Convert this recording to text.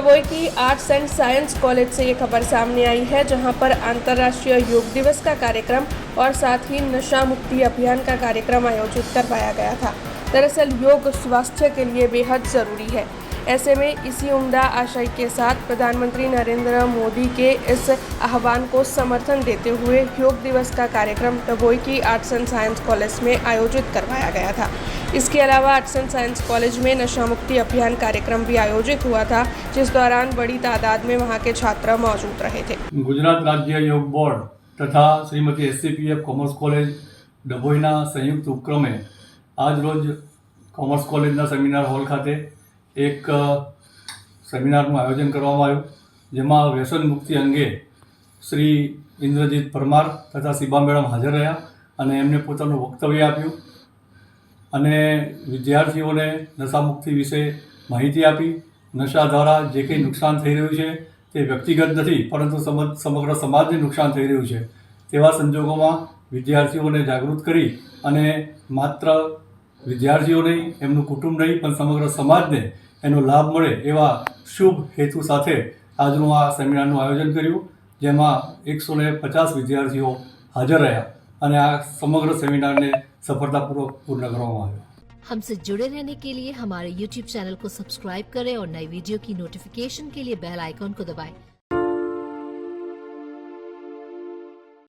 डभोई की arts and science college से ये खबर सामने आई है, जहां पर अंतर्राष्ट्रीय योग दिवस का कार्यक्रम और साथ ही नशा मुक्ति अभियान का कार्यक्रम आयोजित करवाया गया था। दरअसल योग स्वास्थ्य के लिए बेहद ज़रूरी है। ऐसे में इसी उम्दा आशय के साथ प्रधानमंत्री नरेंद्र मोदी के इस आह्वान को समर्थन देते हुए योग दिवस का कार्यक्रम डभोई की आर्ट्स एंड साइंस कॉलेज में आयोजित करवाया गया था। इसके अलावा आर्ट्स एंड साइंस कॉलेज में नशा मुक्ति अभियान कार्यक्रम भी आयोजित हुआ था, जिस दौरान बड़ी तादाद में वहां के छात्र मौजूद रहे थे। गुजरात राज्य योग बोर्ड तथा श्रीमती SCPF कॉमर्स कॉलेज डभोईना संयुक्त उपक्रमे आज रोज कॉमर्स कॉलेजना सेमिनार हॉल खाते एक सेमिनारનું આયોજન કરવામાં આવ્યું, જેમાં વ્યસન મુક્તિ અંગે શ્રી ઇન્દ્રજીત પરમાર તથા શિબા મેડમ હાજર રહ્યા અને એમને પોતાનું વક્તવ્ય આપ્યું અને વિદ્યાર્થીઓને નશામુક્તિ વિશે માહિતી આપી। નશા દ્વારા જે કંઈ નુકસાન થઈ રહ્યું છે તે વ્યક્તિગત નથી, પરંતુ સમગ્ર સમાજને નુકસાન થઈ રહ્યું છે। તેવા સંજોગોમાં વિદ્યાર્થીઓને જાગૃત કરી અને માત્ર વિદ્યાર્થીઓ નહીં, એમનું કુટુંબ નહીં, પણ સમગ્ર સમાજને એનો લાભ મળે એવા શુભ હેતુ સાથે આજનું આ સેમિનારનું આયોજન કર્યું, જેમાં 150 વિદ્યાર્થીઓ હાજર રહ્યા અને આ સમગ્ર સેમિનારને સફળતાપૂર્વક પૂર્ણ કરવામાં આવ્યો। हमसे जुड़े रहने के लिए हमारे YouTube चैनल को सब्सक्राइब करें और नई वीडियो की नोटिफिकेशन के लिए बेल आइकॉन को दबाएं।